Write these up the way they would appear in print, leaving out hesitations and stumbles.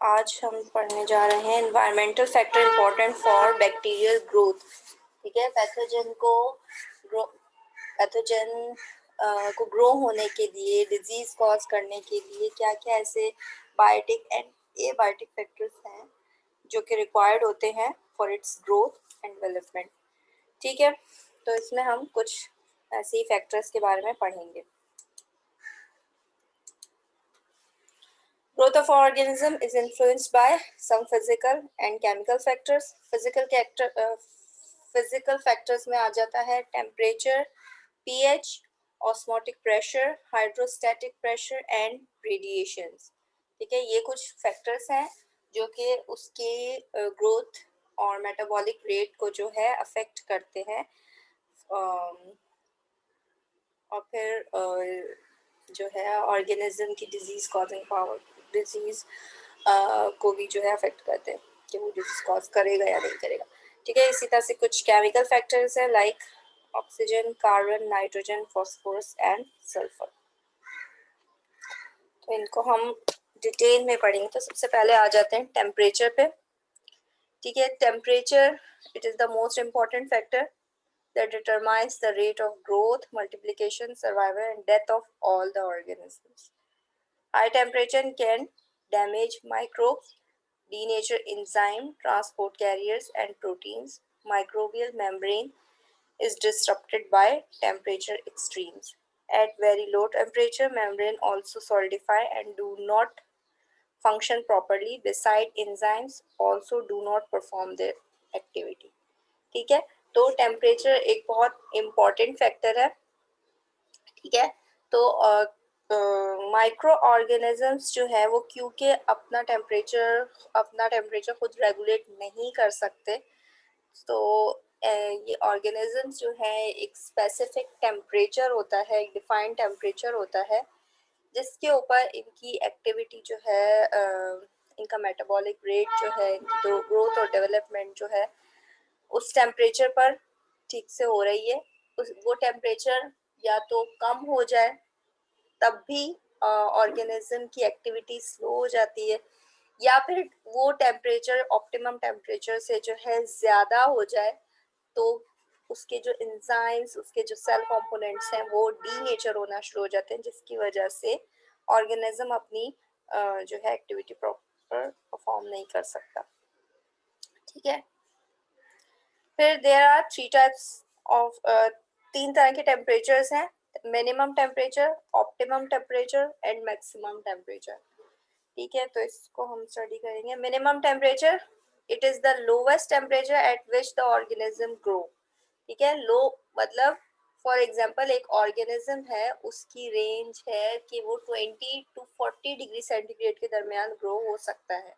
आज हम पढ़ने जा रहे हैं environmental factor important for bacterial growth. ठीक है, पैथोजन को ग्रो होने के लिए, डिजीज कॉज करने के लिए क्या क्या ऐसे बायोटिक एंड एबायोटिक फैक्टर्स हैं जो कि रिक्वायर्ड होते हैं for its growth and development. ठीक है, तो इसमें हम कुछ ऐसे ही फैक्टर्स के बारे में पढ़ेंगे। Growth of organism is influenced by some physical and chemical factors. Physical factors में आ जाता है temperature, pH, osmotic pressure, hydrostatic pressure and radiations. ठीक है, ये कुछ factors हैं जो कि उसके growth और metabolic rate को जो है affect करते हैं, और फिर जो है ऑर्गेनिज्म की डिजीज को भी जो है अफेक्ट करते हैं कि वो डिजीज कॉज करेगा या नहीं करेगा। ठीक है, इसी तरह से कुछ केमिकल फैक्टर्स हैं like oxygen, carbon, nitrogen, phosphorus and sulphur. तो इनको हम डिटेल में पढ़ेंगे। तो सबसे पहले आ जाते हैं टेम्परेचर पे। ठीक है, temperature it is the most important factor that determines the rate of growth, multiplication, survival, and death of all the organisms. High temperature can damage microbes, denature enzyme, transport carriers, and proteins. Microbial membrane is disrupted by temperature extremes. At very low temperature, membrane also solidify and do not function properly. Beside, enzymes also do not perform their activity. ठीक है, तो temperature एक बहुत important factor है। ठीक है, तो micro organisms जो है वो क्योंकि अपना टेम्परेचर खुद रेगुलेट नहीं कर सकते, तो ये ऑर्गेनिजम्स जो है एक स्पेसिफिक टेम्परेचर होता है, एक डिफाइंड टेम्परेचर होता है जिसके ऊपर इनकी एक्टिविटी जो है, इनका मेटाबॉलिक रेट जो है, इनकी तो ग्रोथ और डेवलपमेंट जो है उस टेम्परेचर पर ठीक से हो रही है। वो टेम्परेचर या तो कम हो जाए तब भी ऑर्गेनिज्म की एक्टिविटी स्लो हो जाती है, या फिर वो टेम्परेचर ऑप्टिमम टेम्परेचर से जो है ज़्यादा हो जाए तो उसके जो एंजाइम्स, उसके जो सेल कंपोनेंट्स हैं वो डीनेचर होना शुरू हो जाते हैं, जिसकी वजह से ऑर्गेनिज्म अपनी जो है एक्टिविटी प्रॉपर परफॉर्म नहीं कर सकता। ठीक है, फिर there are three types of, तीन तरह के टेम्परेचर्स हैं, minimum temperature, optimum temperature and maximum temperature. ठीक है, तो इसको हम स्टडी करेंगे। Minimum temperature it is the lowest temperature at which the organism grow. ठीक है, लो मतलब फॉर एग्जाम्पल एक ऑर्गेनिज्म है, उसकी रेंज है कि वो 20 to 40 डिग्री सेंटीग्रेड के दरमियान ग्रो हो सकता है।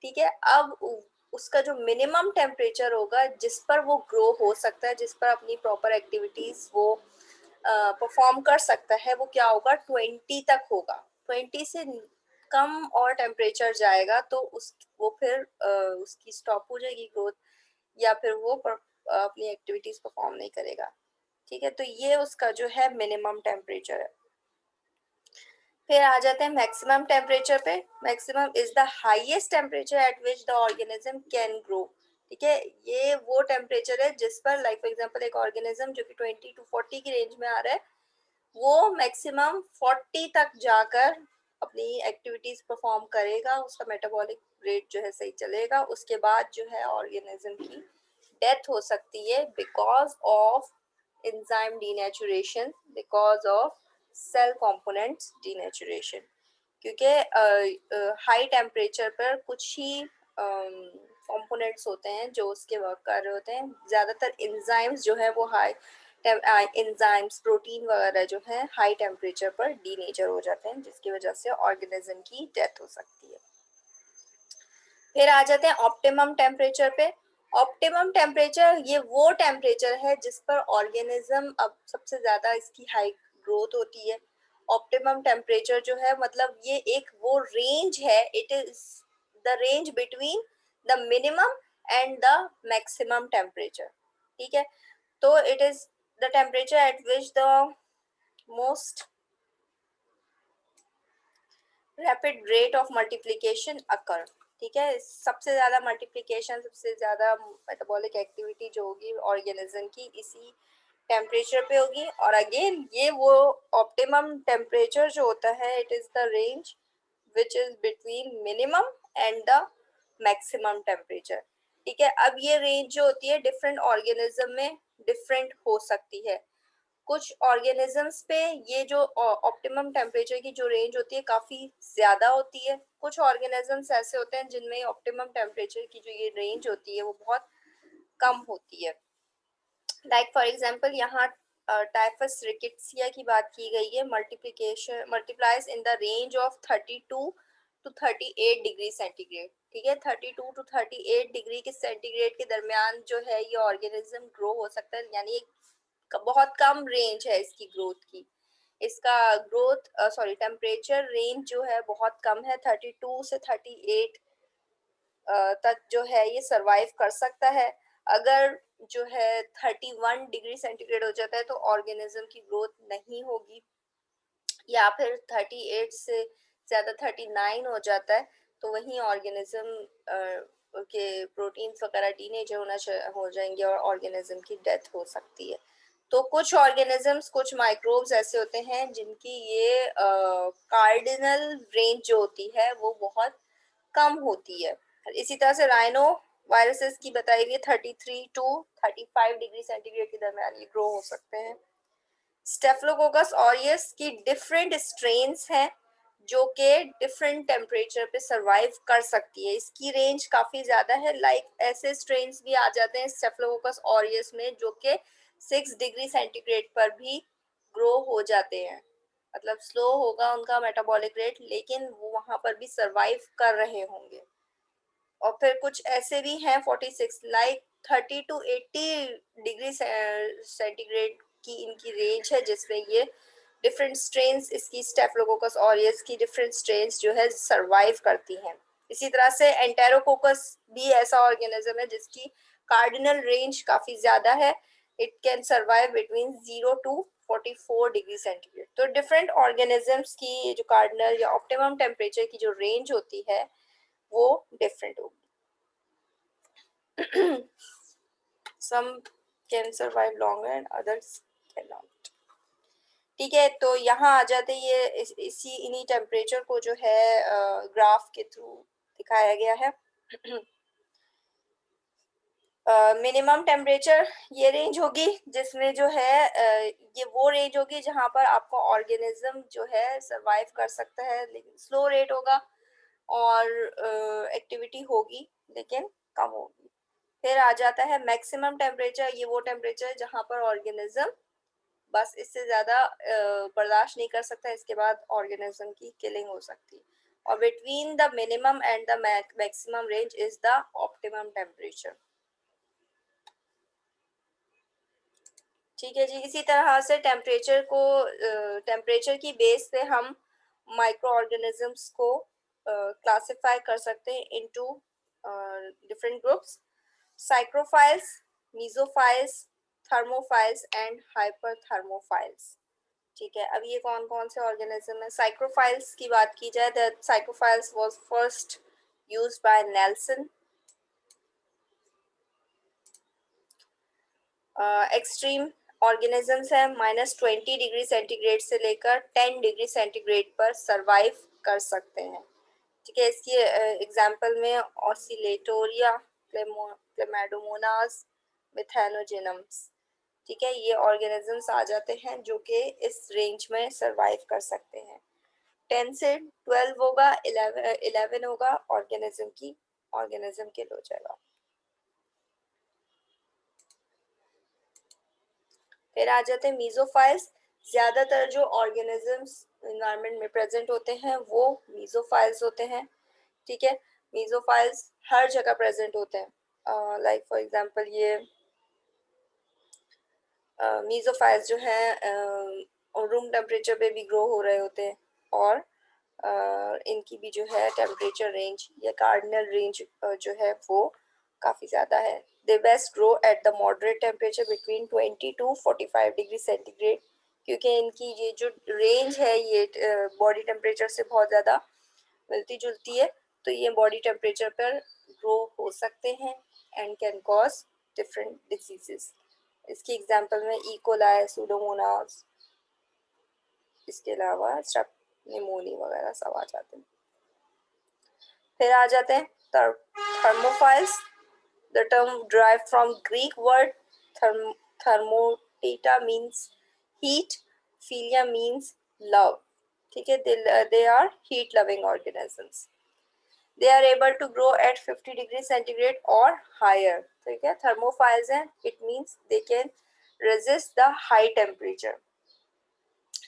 ठीक है, अब उसका जो मिनिमम टेम्परेचर होगा जिस पर वो ग्रो हो सकता है, जिस पर अपनी प्रॉपर एक्टिविटीज वो परफॉर्म कर सकता है, वो क्या होगा, 20 तक होगा। 20 से कम और टेम्परेचर जाएगा तो वो फिर उसकी स्टॉप हो जाएगी ग्रोथ, या फिर वो अपनी एक्टिविटीज परफॉर्म नहीं करेगा। ठीक है, तो ये उसका जो है मिनिमम टेम्परेचर है। फिर आ जाते हैं मैक्सिमम टेम्परेचर पे। Maximum is the highest temperature at which the organism can grow. ठीक है, ये वो टेम्परेचर है जिस पर लाइक फॉर एग्जांपल एक ऑर्गेनिज्म जो कि 20 to 40 की रेंज में आ रहा है, वो मैक्सिमम 40 तक जाकर अपनी एक्टिविटीज परफॉर्म करेगा, उसका मेटाबॉलिक रेट जो है सही चलेगा। उसके बाद जो है ऑर्गेनिज्म की डेथ हो सकती है because of enzyme denaturation, because of cell components denaturation. क्योंकि हाई टेम्परेचर पर कुछ ही कंपोनेंट्स होते हैं जो उसके वर्क कर रहे होते हैं। ज़्यादातर एंजाइम्स जो है वो एंजाइम्स, प्रोटीन वगैरह जो है हाई टेम्परेचर पर डीनेचर हो जाते हैं, जिसकी वजह से ऑर्गेनिज्म की डेथ हो सकती है। फिर आ जाते हैं ऑप्टिमम टेम्परेचर पे। ऑप्टिमम टेम्परेचर ये वो टेम्परेचर है जिस पर ऑर्गेनिज्म अब सबसे ज़्यादा इसकी हाई ग्रोथ होती है। ऑप्टिमम टेम्परेचर जो है मतलब ये एक वो रेंज है, it is the range between the minimum and the maximum temperature. ठीक है, तो it is the temperature at which the most rapid rate of multiplication occur, ठीक है। सबसे ज़्यादा मल्टीप्लिकेशन, सबसे ज़्यादा मेटाबॉलिक एक्टिविटी जो होगी ऑर्गेनिज्म की इसी टेम्परेचर पे होगी। और अगेन ये वो ऑप्टिमम टेम्परेचर जो होता है, it is the range which is between minimum and the maximum temperature, ठीक है। अब ये रेंज जो होती है डिफरेंट ऑर्गेनिज्म में डिफरेंट हो सकती है। कुछ ऑर्गेनिजम्स पे ये जो ऑप्टिमम टेम्परेचर की जो रेंज होती है काफ़ी ज़्यादा होती है। कुछ ऑर्गेनिजम्स ऐसे होते हैं जिनमें ऑप्टिमम टेम्परेचर की जो ये रेंज होती है वो बहुत कम होती है। लाइक फॉर एग्जांपल यहाँ टाइफस रिकेट्सिया की बात की गई है। Multiplication multiplies in the range of 32 to 38 degree centigrade, ठीक है। 32 टू 38 डिग्री के सेंटीग्रेड के दरमियान जो है ये ऑर्गेनिज्म ग्रो हो सकता है, यानी बहुत कम रेंज है इसकी ग्रोथ की। इसका ग्रोथ सॉरी टेम्परेचर रेंज जो है बहुत कम है, 32 से 38 तक जो है ये सरवाइव कर सकता है। अगर जो है 31 डिग्री सेंटीग्रेड हो जाता है तो ऑर्गेनिज्म की ग्रोथ नहीं होगी, या फिर 38 से ज़्यादा 39 हो जाता है तो वहीं ऑर्गेनिज्म के प्रोटीन्स वगैरह डीनेचर हो जाएंगे और ऑर्गेनिज्म की डेथ हो सकती है। तो कुछ ऑर्गेनिजम्स, कुछ माइक्रोब्स ऐसे होते हैं जिनकी ये कार्डिनल रेंज जो होती है वो बहुत कम होती है। इसी तरह से राइनो वायरसेस की बताई गई 33 टू 35 डिग्री सेंटीग्रेड के दरमियान ये ग्रो हो सकते हैं। स्टेफलोकोकस ऑरियस की डिफरेंट स्ट्रेन्स हैं जो कि डिफरेंट टेम्परेचर पे सरवाइव कर सकती है। इसकी रेंज काफ़ी ज़्यादा है। लाइक ऐसे स्ट्रेन्स भी आ जाते हैं स्टेफलोकोकस ऑरियस में जो कि 6 डिग्री सेंटीग्रेड पर भी ग्रो हो जाते हैं। मतलब स्लो होगा उनका मेटाबॉलिक रेट, लेकिन वो वहाँ पर भी सरवाइव कर रहे होंगे। और फिर कुछ ऐसे भी हैं 46 लाइक 30 टू 80 डिग्री सेंटीग्रेड की इनकी रेंज है, जिसमें ये डिफरेंट स्ट्रेन्स इसकी स्टेफलोकोकस ऑरियस की डिफरेंट स्ट्रेन्स जो है सरवाइव करती हैं। इसी तरह से एंटेरोकोकस भी ऐसा ऑर्गेनिज्म है जिसकी कार्डिनल रेंज काफ़ी ज़्यादा है। It can survive between 0 to 44 degree centigrade. तो डिफरेंट ऑर्गेनिजम्स की जो कार्डिनल या ऑप्टिमम टेम्परेचर की जो रेंज होती है वो डिफरेंट होगी। some can survive longer and others cannot, ठीक है। तो यहाँ आ जाते ये इसी इन्हीं टेम्परेचर को जो है ग्राफ के थ्रू दिखाया गया है। मिनिमम टेम्परेचर ये रेंज होगी जिसमें जो है ये वो रेंज होगी जहाँ पर आपको ऑर्गेनिज्म जो है सरवाइव कर सकता है, लेकिन स्लो रेट होगा और एक्टिविटी होगी लेकिन कम होगी। फिर आ जाता है मैक्सिमम टेम्परेचर। ये वो टेम्परेचर है जहाँ पर ऑर्गेनिज्म बस इससे ज़्यादा बर्दाश्त नहीं कर सकता, इसके बाद ऑर्गेनिज्म की किलिंग हो सकती है। और between the minimum and the maximum range is the optimum temperature, ठीक है जी। इसी तरह से टेम्परेचर की बेस पे हम माइक्रो ऑर्गेनिजम्स को क्लासिफाई कर सकते हैं into different groups: psychrophiles, mesophiles, thermophiles and hyperthermophiles, ठीक है। अब ये कौन कौन से ऑर्गेनिज्म है? साइक्रोफाइल्स की बात की जाए, the साइक्रोफाइल्स was first used by Nelson. Extreme organisms है, -20 डिग्री सेंटीग्रेड से लेकर 10 डिग्री सेंटीग्रेड पर सरवाइव कर सकते हैं, ठीक है। इसकी एग्जांपल में ऑसिलेटोरिया, क्लेमाइडोमोनास, मिथेनोजेनम्स, ठीक है। ये ऑर्गेनिजम्स आ जाते हैं जो कि इस रेंज में सरवाइव कर सकते हैं। 10 से 12 होगा, 11 होगा ऑर्गेनिज्म किल हो जाएगा। फिर आ जाते हैं मीजोफाइल्स। ज़्यादातर जो ऑर्गेनिजम्स इन्वायरमेंट में प्रेजेंट होते हैं वो मीजोफाइल्स होते हैं, ठीक है। मीजोफाइल्स हर जगह प्रेजेंट होते हैं। लाइक फॉर एग्जांपल ये मीजोफाइल्स जो हैं रूम टेम्परेचर पे भी ग्रो हो रहे होते हैं, और इनकी भी जो है टेम्परेचर रेंज या कार्डिनल रेंज जो है वो काफ़ी ज़्यादा है। They best grow at the moderate temperature between 20 to 45 degree centigrade, क्योंकि इनकी ये जो रेंज है ये बॉडी टेम्परेचर से बहुत ज़्यादा मिलती जुलती है, तो ये बॉडी टेम्परेचर पर ग्रो हो सकते हैं and can cause different diseases. इसकी एग्जांपल में इकोलाई, सूडोमोनास, इसके अलावा स्ट्रेप निमोनी वगैरह सब आ जाते हैं। फिर आ जाते हैं thermophiles. The term drive from Greek word थर्मोटेटा means heat, philia means love. ठीक है, they are heat loving organisms. They are able to grow at 50 degree centigrade और हायर। ठीक है, थर्मोफाइल्स हैं, it means they can resist the high temperature.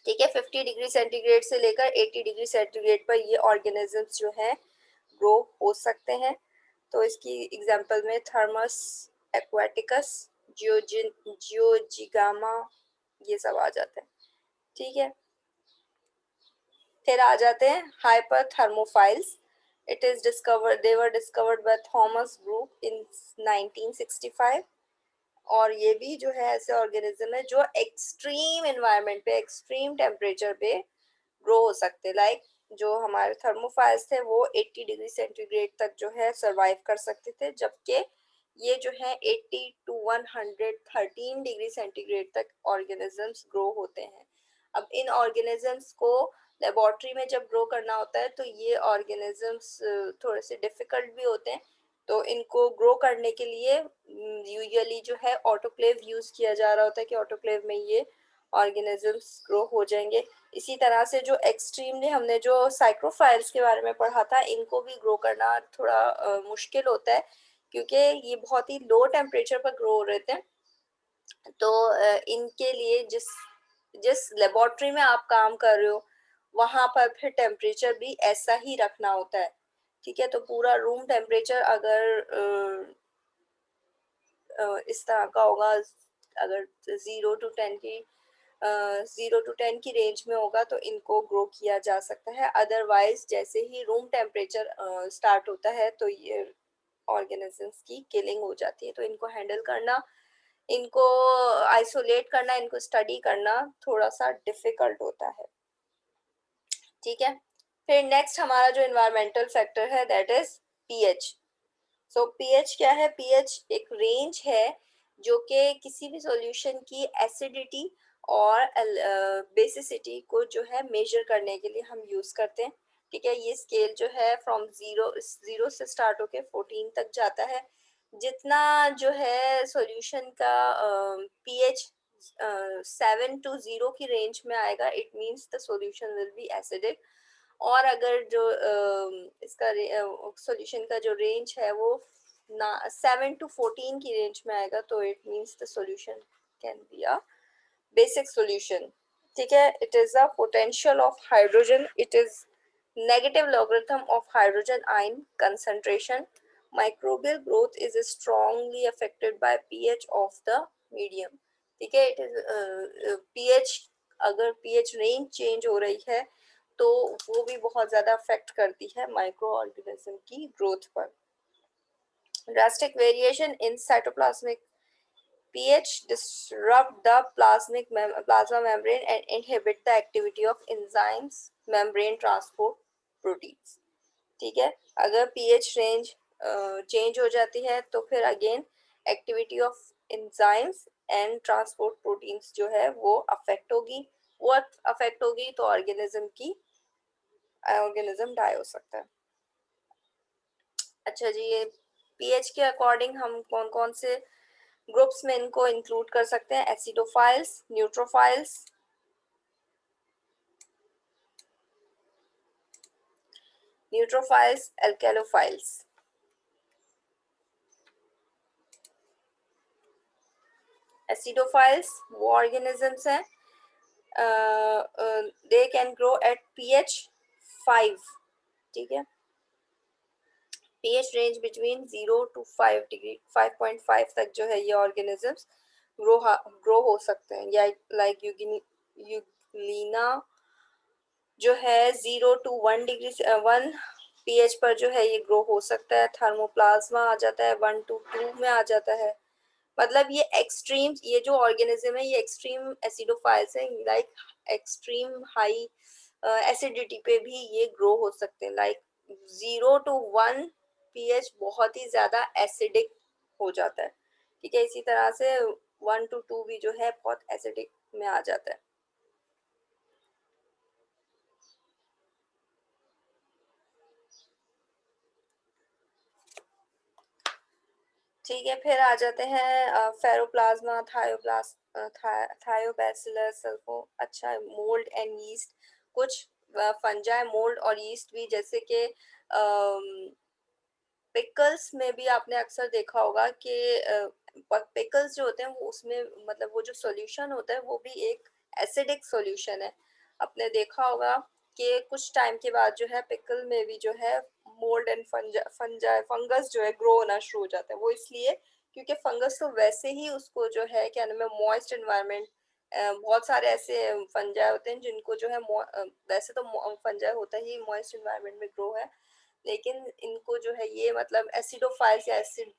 ठीक है, 50 degree centigrade से लेकर 80 डिग्री सेंटीग्रेड पर ये ऑर्गेनिजम्स जो हैं ग्रो हो सकते हैं। तो इसकी एग्जांपल में थर्मस एक्वाटिकस, जियोजिगामा, ये सब आ जाते हैं। ठीक है, फिर आ जाते हैं hyperthermophiles. It is discovered, they were discovered by Thomas group in 1965। और ये भी जो है ऐसे ऑर्गेनिज्म है जो एक्सट्रीम एनवायरनमेंट पे, एक्सट्रीम टेम्परेचर पे ग्रो हो सकते। लाइक जो हमारे थर्मोफाइल्स थे वो 80 डिग्री सेंटीग्रेड तक जो है सरवाइव कर सकते थे, जबकि ये जो है 80 टू 113 डिग्री सेंटीग्रेड तक ऑर्गेनिजम्स ग्रो होते हैं। अब इन ऑर्गेनिजम्स को लेबोरेटरी में जब ग्रो करना होता है तो ये ऑर्गेनिजम्स थोड़े से डिफिकल्ट भी होते हैं। तो इनको ग्रो करने के लिए यूजुअली जो है ऑटोक्लेव यूज किया जा रहा होता है कि ऑटोक्लेव में ये ऑर्गेनिजम्स ग्रो हो जाएंगे। इसी तरह से जो एक्सट्रीमली हमने जो साइक्रोफाइल्स के बारे में पढ़ा था, इनको भी ग्रो करना थोड़ा मुश्किल होता है क्योंकि ये बहुत ही लो टेम्परेचर पर ग्रो हो रहे थे। तो इनके लिए जिस जिस लेबोरेटरी में आप काम कर रहे हो वहाँ पर फिर टेम्परेचर भी ऐसा ही रखना होता है। ठीक है, तो पूरा रूम टेम्परेचर अगर इस तरह का होगा, अगर 0 to 10 की 0 to 10 की रेंज में होगा तो इनको ग्रो किया जा सकता है। अदरवाइज जैसे ही रूम टेम्परेचर स्टार्ट होता है तो ये ऑर्गेनिजम्स की किलिंग हो जाती है। तो इनको हैंडल करना, इनको आइसोलेट करना, इनको स्टडी करना थोड़ा सा डिफिकल्ट होता है। ठीक है, फिर नेक्स्ट हमारा जो इन्वायरमेंटल फैक्टर है that is pH. So pH क्या है? पीएच एक रेंज है जो कि किसी भी सॉल्यूशन की एसिडिटी और बेसिसिटी को जो है मेजर करने के लिए हम यूज करते हैं। ठीक है, ये स्केल जो है फ्रॉम जीरो से स्टार्ट होके 14 तक जाता है। जितना जो है सॉल्यूशन का पीएच 7 to 0 की रेंज में आएगा, it means the solution will be acidic. और अगर जो इसका सॉल्यूशन का जो रेंज है वो 7 to 14 की रेंज में आएगा तो it means the solution can be a basic solution. ठीक है, it is a potential of hydrogen, it is negative logarithm of hydrogen ion concentration. Microbial growth is strongly affected by pH of the medium. ठीक है, it is pH, अगर pH range change हो रही है तो वो भी बहुत ज़्यादा अफेक्ट करती है माइक्रो ऑर्गेनिज्म की ग्रोथ पर। Drastic variation in cytoplasmic pH disrupt the plasma membrane and inhibit the activity of enzymes, membrane transport proteins. ठीक है, अगर pH रेंज चेंज हो जाती है तो फिर again activity of enzymes and transport proteins जो है वो अफेक्ट होगी। वो अफेक्ट होगी तो ऑर्गेनिज्म डाई हो सकता है। अच्छा जी, ये पीएच के अकॉर्डिंग हम कौन कौन से ग्रुप्स में इनको इंक्लूड कर सकते हैं? एसिडोफाइल्स, न्यूट्रोफाइल्स, एल्केलोफाइल्स। एसिडोफाइल्स वो ऑर्गेनिजम्स हैं, they can grow at pH 5। ठीक है, pH range between 0 to 5 degree 5.5 तक जो है ये ऑर्गेनिजम्स ग्रो हो सकते हैं। या लाइक यूग्लिना जो है 0 to 1 डिग्री 1 पीएच पर जो है ये ग्रो हो सकता है। थर्मोप्लाज्मा आ जाता है 1 to 2 में आ जाता है। मतलब ये एक्सट्रीम, ये जो ऑर्गेनिज्म है ये एक्सट्रीम एसिडोफाइल्स हैं, लाइक एक्सट्रीम हाई एसिडिटी पे भी ये ग्रो हो सकते हैं। लाइक 0 to 1 pH बहुत ही ज्यादा एसिडिक हो जाता है, ठीक है। इसी तरह से 1 to 2 भी जो है बहुत एसिडिक में आ जाता है। ठीक है, फिर आ जाते हैं फेरोप्लाज्मा, थायोबैसिलस, सल्फो, अच्छा मोल्ड एंड यीस्ट। कुछ फंजाई, मोल्ड और यीस्ट भी, जैसे कि पिकल्स में भी आपने अक्सर देखा होगा कि पिकल्स जो होते हैं वो उसमें मतलब वो जो सॉल्यूशन होता है वो भी एक एसिडिक सॉल्यूशन है। आपने देखा होगा कि कुछ टाइम के बाद जो है पिकल में भी जो है मोल्ड एंड फंगस जो है ग्रो होना शुरू हो जाता है। वो इसलिए क्योंकि फंगस तो वैसे ही उसको जो है क्या नाम है मॉइस्ट एनवायरनमेंट, बहुत सारे ऐसे फंजाई होते हैं जिनको जो है वैसे तो फंजाई होता ही मॉइस्ट एनवायरनमेंट में ग्रो है, लेकिन इनको जो है ये मतलब एसिडोफाइल्स या एसिड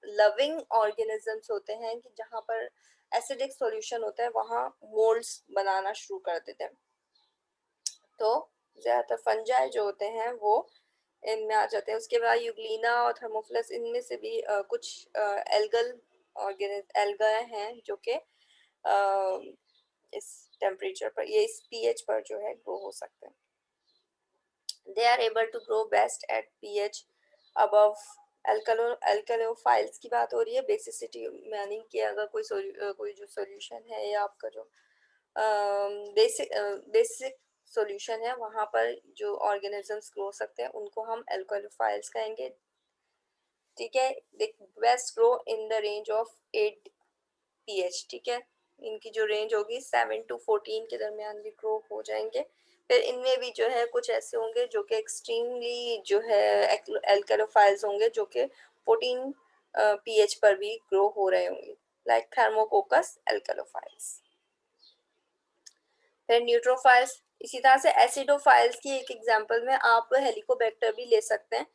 लविंग ऑर्गेनिजम्स होते हैं कि जहाँ पर एसिडिक सॉल्यूशन होता है वहाँ मोल्ड्स बनाना शुरू कर देते हैं। तो ज्यादातर फंजाई जो होते हैं वो इनमें आ जाते हैं। उसके बाद यूग्लिना और थर्मोफिलस, इनमें से भी कुछ एल्गल एल्गा हैं जो कि इस टेम्परेचर पर, ये इस पीएच पर जो है ग्रो हो सकते हैं। They are able to grow best at pH above alkalophiles की बात हो रही है। बेसिसिटी यानी कि अगर कोई जो सॉल्यूशन है या आपका जो बेसिक सॉल्यूशन है वहाँ पर जो ऑर्गेनिजम्स ग्रो सकते हैं उनको हम एल्कोलोफाइल्स कहेंगे, ठीक है। Best grow in the range of 8 pH, ठीक है। इनकी जो रेंज होगी 7 to 14 के दरमियान भी ग्रो हो जाएंगे। फिर इनमें भी जो है कुछ ऐसे होंगे जो कि एक्सट्रीमली जो है एल्कलोफाइल्स होंगे जो कि 14 पीएच पर भी ग्रो हो रहे होंगे, लाइक थर्मोकोकस एल्कलोफाइल्स। फिर न्यूट्रोफाइल्स, इसी तरह से एसिडोफाइल्स की एक एग्जांपल में आप हेलिकोबैक्टर भी ले सकते हैं।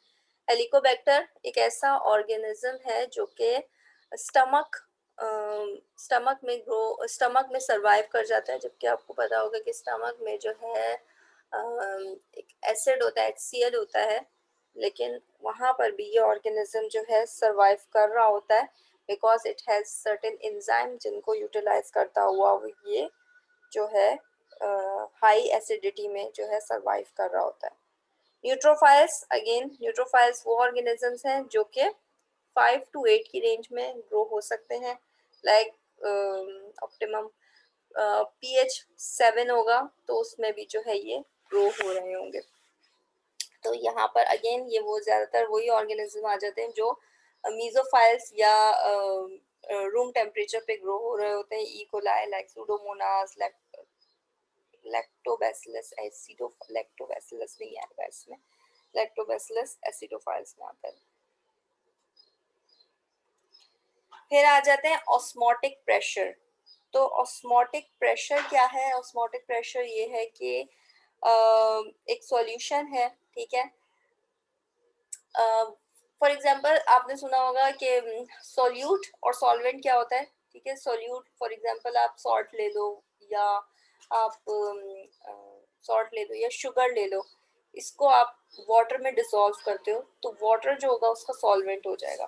हेलिकोबैक्टर एक ऐसा ऑर्गेनिज्म है जो कि स्टमक स्टमक में सरवाइव कर जाता है, जबकि आपको पता होगा कि स्टमक में जो है एक एसिड होता है, HCl होता है, लेकिन वहाँ पर भी ये ऑर्गेनिज्म जो है सरवाइव कर रहा होता है because it has certain enzyme जिनको यूटिलाइज करता हुआ वो ये जो है हाई एसिडिटी में जो है सरवाइव कर रहा होता है। न्यूट्रोफाइल्स, अगेन न्यूट्रोफाइल्स वो ऑर्गेनिजम्स हैं जो कि 5 to 8 की रेंज में ग्रो हो सकते हैं, लाइक ऑप्टिमम पीएच 7 होगा तो उसमें भी जो है ये ग्रो हो रहे होंगे। तो यहाँ पर अगेन ये वो ज्यादातर वही ऑर्गेनिज्म आ जाते हैं जो मीजोफाइल्स या रूम टेम्परेचर पे ग्रो हो रहे होते हैं। E coli, like pseudomonas, lactobacillus acido, lactobacillus नहीं आएगा इसमें, लैक्टोबैसिलस एसिडोफाइल्स में आता है। फिर आ जाते हैं ऑस्मोटिक प्रेशर। तो ऑस्मोटिक प्रेशर क्या है? ऑस्मोटिक प्रेशर ये है कि एक सॉल्यूशन है, ठीक है। फॉर एग्जांपल आपने सुना होगा कि सॉल्यूट और सॉल्वेंट क्या होता है, ठीक है। सॉल्यूट फॉर एग्जांपल आप सॉल्ट ले लो या आप सॉल्ट ले लो या शुगर ले लो, इसको आप वाटर में डिसॉल्व करते हो तो वाटर जो होगा उसका सॉल्वेंट हो जाएगा,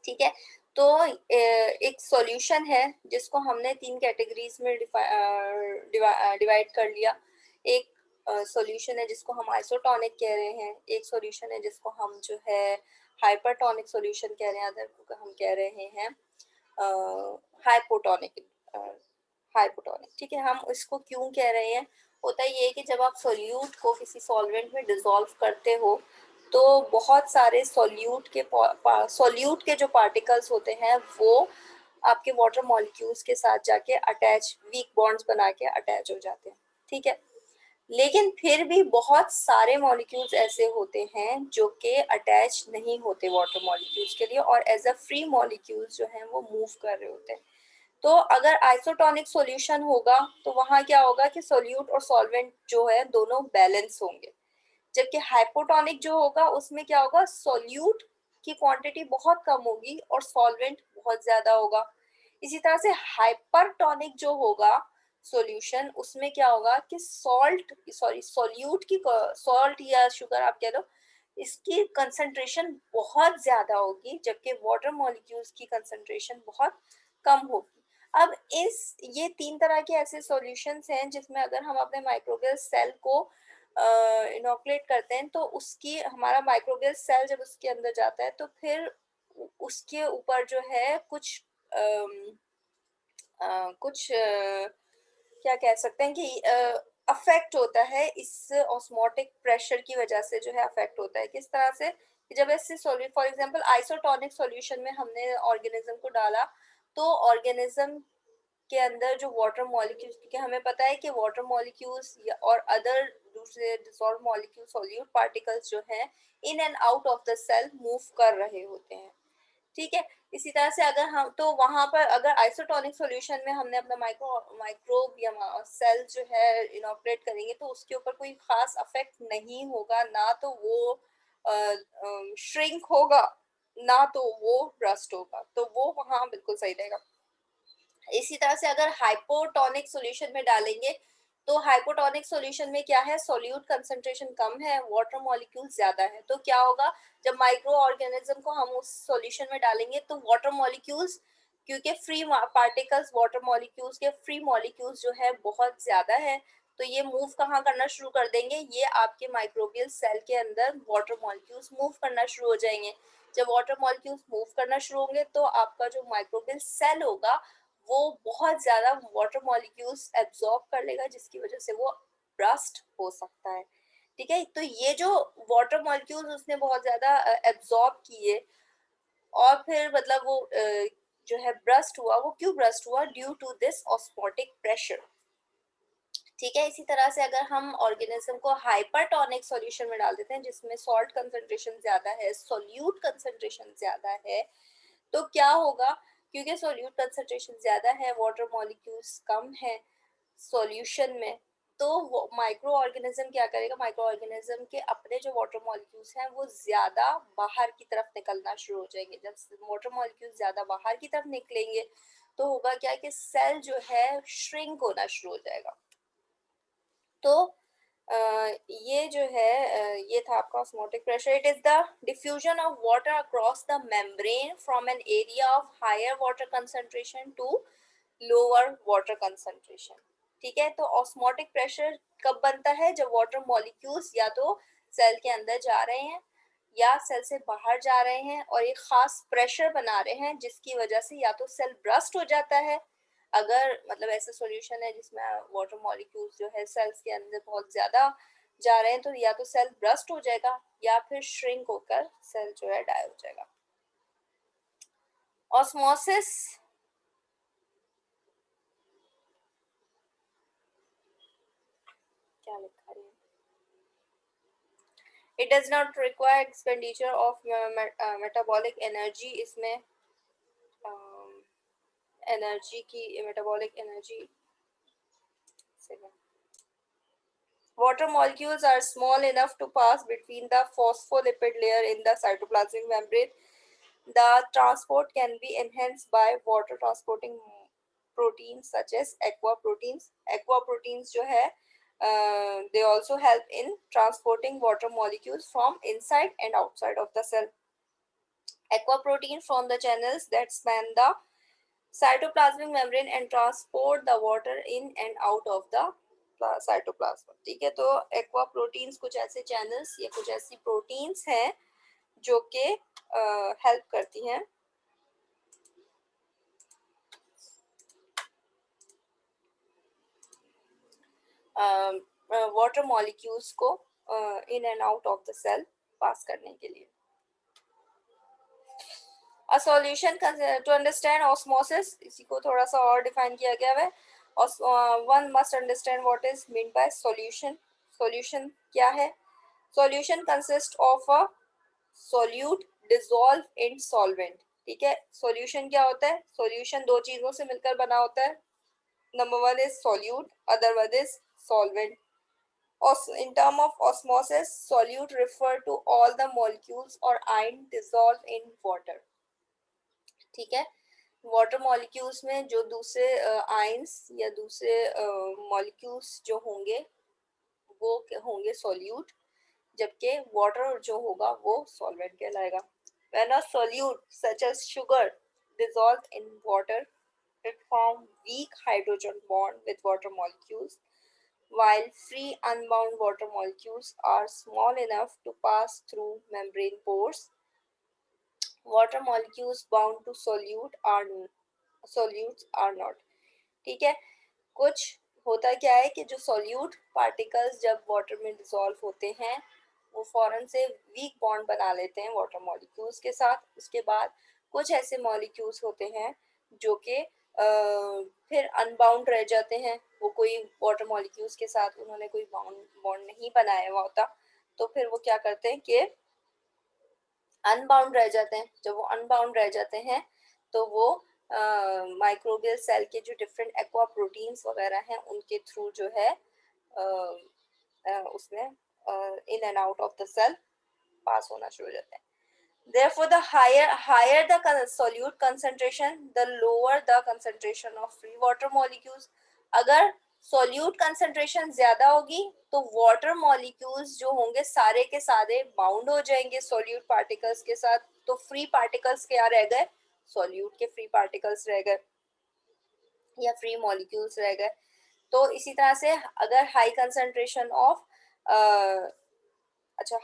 ठीक है। तो एक सॉल्यूशन है जिसको हमने 3 कैटेगरीज में डिवाइड कर लिया। एक सॉल्यूशन है जिसको हम आइसोटोनिक कह रहे हैं, एक सॉल्यूशन है जिसको हम जो है हाइपरटोनिक सॉल्यूशन कह रहे हैं, अदर को हम कह रहे हैं हाइपोटोनिक, हाइपोटोनिक, ठीक है। हम इसको क्यों कह रहे हैं? होता ये है कि जब आप सॉल्यूट को किसी सॉल्वेंट में डिसॉल्व करते हो तो बहुत सारे सॉल्यूट के जो पार्टिकल्स होते हैं वो आपके वाटर मॉलिक्यूल्स के साथ जाके अटैच, वीक बॉन्ड्स बना के अटैच हो जाते हैं, ठीक है। लेकिन फिर भी बहुत सारे मॉलिक्यूल्स ऐसे होते हैं जो कि अटैच नहीं होते वाटर मॉलिक्यूल्स के लिए और एज अ फ्री मॉलिक्यूल्स जो हैं वो मूव कर रहे होते हैं। तो अगर आइसोटोनिक सॉल्यूशन होगा तो वहाँ क्या होगा कि सोल्यूट और सॉल्वेंट जो है दोनों बैलेंस होंगे, जबकि हाइपोटोनिक जो होगा उसमें क्या होगा, सोल्यूट की क्वांटिटी बहुत कम होगी और सॉल्वेंट बहुत ज्यादा होगा। इसी तरह से हाइपरटोनिक जो होगा सॉल्यूशन, उसमें क्या होगा कि सॉल्ट या शुगर आप कह लो, इसकी कंसंट्रेशन बहुत ज्यादा होगी, जबकि वाटर मॉलिक्यूल्स की कंसंट्रेशन बहुत कम होगी। अब ये तीन तरह के ऐसे सॉल्यूशंस हैं जिसमें अगर हम अपने माइक्रोबियल सेल को इनोकुलेट करते हैं, तो उसकी हमारा माइक्रोबियल सेल जब उसके अंदर जाता है तो फिर उसके ऊपर जो है कुछ क्या कह सकते हैं कि अफेक्ट होता है, इस ऑस्मोटिक प्रेशर की वजह से जो है अफेक्ट होता है। किस तरह से कि जब ऐसे solute for example isotonic solution में हमने ऑर्गेनिज्म को डाला, तो ऑर्गेनिज्म के अंदर जो वाटर मॉलिक्यूल्स, क्योंकि हमें पता है कि वाटर मॉलिक्यूल्स और अदर दूसरे डिसॉल्व मॉलिक्यूल सॉल्यूट पार्टिकल्स जो हैं इन and out of the cell move कर रहे होते हैं, ठीक है। इसी तरह से अगर हम तो वहां पर अगर आइसोटोनिक सॉल्यूशन में हमने अपना माइक्रोब या सेल जो है इनॉपरेट करेंगे, तो उसके ऊपर कोई खास अफेक्ट नहीं होगा, ना तो वो श्रिंक होगा, ना तो वो रस्ट होगा, तो वो वहां बिल्कुल सही रहेगा। इसी तरह से अगर हाइपोटोनिक सॉल्यूशन में डालेंगे, तो हाइपोटोनिक सॉल्यूशन में क्या है, सोल्यूट कंसंट्रेशन कम है, वाटर मॉलिक्यूल ज्यादा है, तो क्या होगा जब माइक्रो ऑर्गेनिज्म को हम उस सॉल्यूशन में डालेंगे, तो वाटर मॉलिक्यूल्स, क्योंकि फ्री पार्टिकल्स वाटर मॉलिक्यूल्स के फ्री मॉलिक्यूल्स जो है बहुत ज्यादा है, तो ये मूव कहाँ करना शुरू कर देंगे, ये आपके माइक्रोबियल सेल के अंदर वाटर मॉलिक्यूल्स मूव करना शुरू हो जाएंगे। जब वाटर मॉलिक्यूल्स मूव करना शुरू होंगे, तो आपका जो माइक्रोबियल सेल होगा वो बहुत ज्यादा वाटर मॉलिक्यूल्स एब्जॉर्ब कर लेगा, जिसकी वजह से वो ब्रस्ट हो सकता है, ठीक है। तो ये जो वाटर मॉलिक्यूल्स उसने बहुत ज्यादा एब्जॉर्ब किए, और फिर मतलब वो जो है ब्रस्ट हुआ, वो क्यों ब्रस्ट हुआ, due to this osmotic pressure, ठीक है। इसी तरह से अगर हम ऑर्गेनिज्म को हाइपरटोनिक सॉल्यूशन में डाल देते हैं, जिसमें सॉल्ट कंसंट्रेशन ज्यादा है, सोल्यूट कंसंट्रेशन ज्यादा है, तो क्या होगा, क्योंकि सोल्यूट कंसंट्रेशन ज्यादा है, वाटर मॉलिक्यूल्स कम है सॉल्यूशन में, तो माइक्रो ऑर्गेनिज्म क्या करेगा, माइक्रो ऑर्गेनिज्म के अपने जो वाटर मॉलिक्यूल्स हैं वो ज्यादा बाहर की तरफ निकलना शुरू हो जाएंगे। जब वाटर मॉलिक्यूल्स ज्यादा बाहर की तरफ निकलेंगे, तो होगा क्या कि सेल जो है श्रिंक होना शुरू हो जाएगा। तो ये जो है ये था आपका osmotic pressure. It is the diffusion of water across the membrane from an area of higher water concentration to lower water concentration, ठीक है। तो ऑस्मोटिक प्रेशर कब बनता है, जब वाटर मॉलिक्यूल्स या तो सेल के अंदर जा रहे हैं या सेल से बाहर जा रहे हैं और एक खास प्रेशर बना रहे हैं, जिसकी वजह से या तो सेल ब्रस्ट हो जाता है, अगर मतलब ऐसा सॉल्यूशन है जिसमें वाटर मॉलिक्यूल्स जो है सेल्स के अंदर बहुत ज्यादा जा रहे हैं, तो या तो सेल ब्रस्ट हो जाएगा या फिर श्रिंक होकर सेल जो है डाई हो जाएगा। ऑस्मोसिस क्या लिखा है, it does not require expenditure of metabolic energy, इसमें एनर्जी की मेटाबॉलिक एनर्जी से water molecules are small enough to pass between the phospholipid layer in the cytoplasmic membrane. The transport can be enhanced by water transporting proteins such as aqua proteins. Aqua proteins जो है they also help in transporting water molecules from inside and outside of the cell. Aqua protein from the channels that span the cytoplasmic membrane and transport the water in and out of the cytoplasm, ठीक है। तो aqua proteins कुछ ऐसे channels या कुछ ऐसी proteins हैं जो कि हेल्प करती हैं वाटर मॉलिक्यूल्स को in and out of the cell pass करने के लिए। A solution to understand osmosis, इसी को थोड़ा सा और डिफाइन किया गया है। One must understand what is meant by solution. Solution क्या है? Solution consists of a solute dissolved in solvent, ठीक है। solution क्या होता है? solution दो चीजों से मिलकर बना होता है। Number one is solute, other one is solvent. In term of osmosis, solute refer to all the molecules or ion dissolved in water, ठीक है। वाटर मॉलिक्यूल्स में जो दूसरे आयंस या दूसरे मॉलिक्यूल्स जो होंगे वो होंगे सॉल्यूट, जबकि वाटर जो होगा वो सॉल्वेंट कहलाएगा. When a solute such as sugar dissolved in water, it form weak hydrogen bond with water molecules, while free unbound water molecules are small enough to pass through membrane pores. Water molecules bound to solutes are not. ठीक है. कुछ होता क्या है कि जो solute particles जब water में डिसॉल्व होते हैं वो फौरन से वीक बॉन्ड बना लेते हैं वाटर मॉलिक्यूल्स के साथ. उसके बाद कुछ ऐसे मॉलिक्यूल्स होते हैं जो कि फिर अनबाउंड रह जाते हैं. वो कोई वाटर मॉलिक्यूल्स के साथ उन्होंने कोई बॉन्ड नहीं बनाया हुआ होता, तो फिर वो क्या करते हैं कि अनबाउंड रह जाते हैं. जब वो अनबाउंड रह जाते हैं तो वो माइक्रोबियल सेल के जो डिफरेंट एक्वा प्रोटीन्स वगैरह हैं उनके थ्रू जो है उसमें in and out of the cell pass होना शुरू हो जाते हैं. Therefore, the higher the solute concentration, the lower the concentration of free water molecules. अगर solute concentration ज्यादा होगी तो water molecules जो होंगे सारे के सारे बाउंड हो जाएंगे solute particles के साथ. तो free particles क्या रह गए? solute के free particles रह गए या free molecules रह गए. तो इसी तरह से अगर high concentration of अच्छा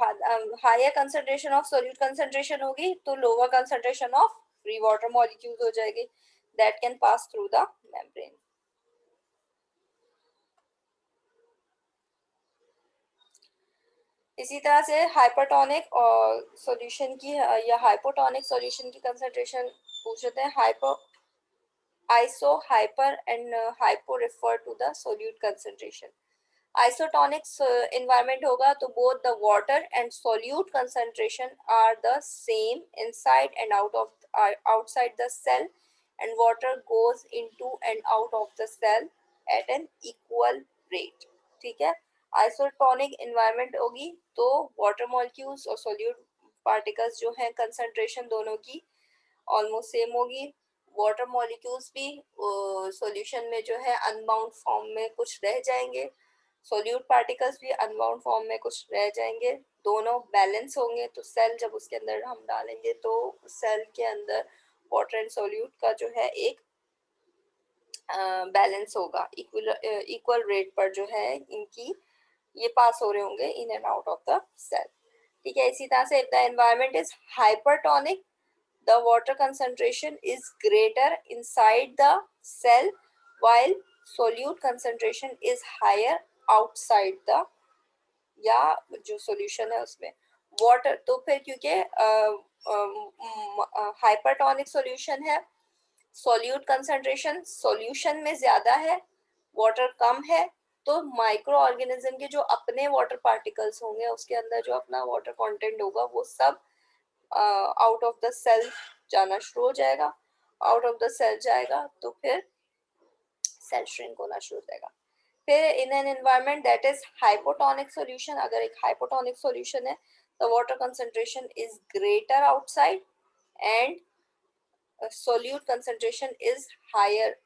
higher concentration of solute concentration होगी तो lower concentration of free water molecules हो जाएगी that can pass through the membrane. इसी तरह से हाइपरटोनिक और सॉल्यूशन की या हाइपोटोनिक सॉल्यूशन की कंसंट्रेशन पूछते हैं. Iso hyper and hypo refer to the solute concentration. Isotonic environment होगा तो both the water and solute concentration are the same inside and outside the cell, and water goes into and out of the cell at an equal rate. ठीक है. Isotonic environment होगी तो water molecules और solute particles जो हैं concentration दोनों की almost same होगी. वाटर मॉलिक्यूल्स भी सॉल्यूशन में जो है अनबाउंड फॉर्म में कुछ रह जाएंगे, सोल्यूट पार्टिकल्स भी अनबाउंड फॉर्म में कुछ रह जाएंगे. दोनों बैलेंस होंगे तो सेल जब उसके अंदर हम डालेंगे तो सेल के अंदर वाटर एंड सोल्यूट का जो है एक बैलेंस होगा. इक्वल रेट पर जो है इनकी ये पास हो रहे होंगे in and out of the cell. ठीक है. इसी तरह से if the environment is hypertonic, the water concentration is greater inside the cell while solute concentration is higher outside the या जो solution है उसमें water. तो फिर क्योंकि हाइपरटोनिक solution है, solute concentration solution में ज्यादा है, water कम है, तो माइक्रो ऑर्गेनिज्म के जो अपने वाटर पार्टिकल्स होंगे उसके अंदर जो अपना वाटर कंटेंट होगा वो सब आउट ऑफ द सेल जाना शुरू हो जाएगा. आउट ऑफ द सेल जाएगा तो फिर सेल श्रिंक होना शुरू हो जाएगा. फिर in an environment that is hypotonic solution, अगर एक हाइपोटोनिक सॉल्यूशन है the water concentration is greater outside and solute concentration is higher.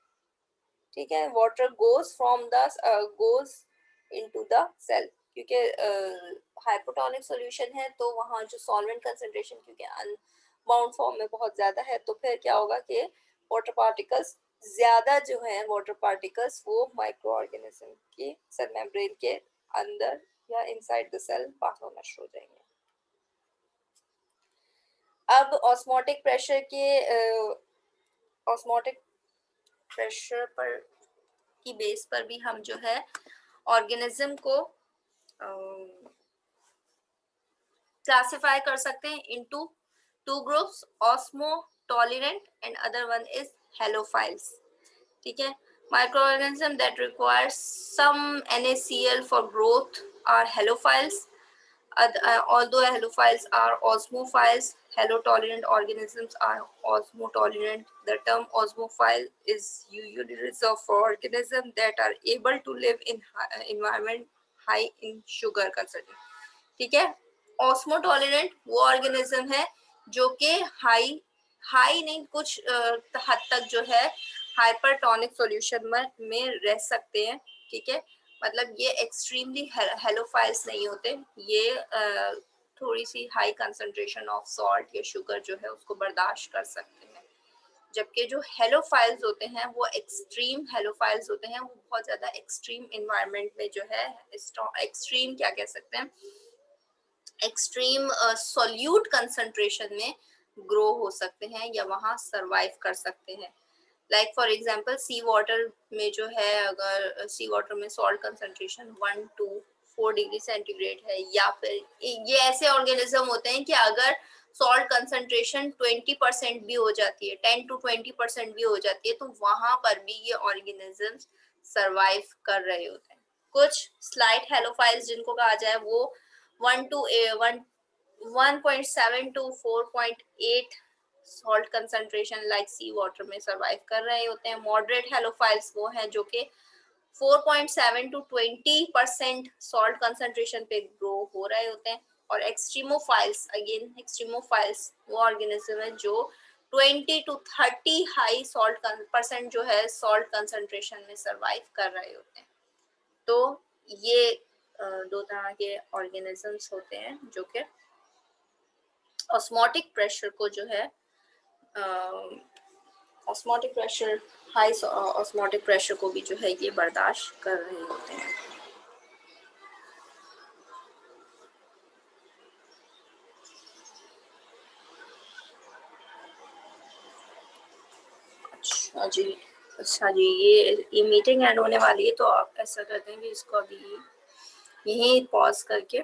ठीक है. Water goes into the cell क्योंकि हाइपोटोनिक सॉल्यूशन है तो वहाँ जो सॉल्वेंट कंसंट्रेशन क्योंकि अनबाउंड फॉर्म में बहुत ज्यादा है तो फिर क्या होगा कि वाटर पार्टिकल्स ज्यादा जो है वाटर पार्टिकल्स वो माइक्रो ऑर्गेनिज्म की सेल मेम्ब्रेन के अंदर या इनसाइड द सेल पास होना शुरू हो जाएंगे. अब ऑस्मोटिक प्रेशर पर की बेस पर भी हम जो है ऑर्गेनिज्म को क्लासिफाई कर सकते हैं into two groups, osmo tolerant and other one is halophiles. ठीक है. Microorganisms that require some NaCl for growth are halophiles. Although halophiles are osmophiles, halotolerant organisms are osmotolerant. The term osmophile is usually reserved for organisms that are able to live in environment high in sugar content. ठीक है. ऑस्मोटॉलरेंट वो organism है जो कि high high नहीं, कुछ हद तक जो है हाइपरटोनिक सॉल्यूशन में रह सकते हैं, ठीक है। मतलब ये एक्सट्रीमली हेलोफाइल्स नहीं होते, ये थोड़ी सी हाई कंसंट्रेशन ऑफ सॉल्ट या शुगर जो है उसको बर्दाश्त कर सकते हैं। जबकि जो हेलोफाइल्स होते हैं वो एक्सट्रीम हेलोफाइल्स होते हैं, वो बहुत ज़्यादा एक्सट्रीम इन्वायरमेंट में जो है, एक्सट्रीम क्या कह सकते हैं, एक्सट्रीम सॉल्यूट कंसंट्रेशन में ग्रो हो सकते हैं या वहाँ सरवाइव कर सकते हैं। Like for example sea water में जो है, अगर सी वाटर में salt concentration 1 to 4 degree centigrade है, या फिर ये ऐसे ऑर्गेनिज्म होते हैं कि अगर सॉल्ट कंसंट्रेशन 20% भी हो जाती है, 10 to 20% भी हो जाती है, तो वहां पर भी ये ऑर्गेनिजम्स सरवाइव कर रहे होते हैं। कुछ स्लाइट हेलोफाइल्स जिनको कहा जाए वो 1.7 to 4.8 salt concentration like sea water में सरवाइव कर रहे होते हैं। मॉडरेट हेलोफाइल्स वो हैं जो कि 4.7 to 20% सॉल्ट कंसंट्रेशन पे ग्रो हो रहे होते हैं। और एक्सट्रीमोफाइल्स, अगेन एक्सट्रीमोफाइल्स वो ऑर्गेनिज्म है जो 20 to 30 हाई सॉल्ट परसेंट जो है सॉल्ट कंसंट्रेशन में सरवाइव कर रहे होते हैं। तो ये दो तरह के ऑर्गेनिजम्स होते हैं जो कि ऑस्मोटिक प्रेशर को जो है, osmotic pressure, high osmotic pressure को भी जो है ये बर्दाश्त कर रहे होते हैं। अच्छा जी, अच्छा जी, ये मीटिंग एंड होने वाली है, तो आप ऐसा करते हैं कि इसको अभी यहीं पॉज करके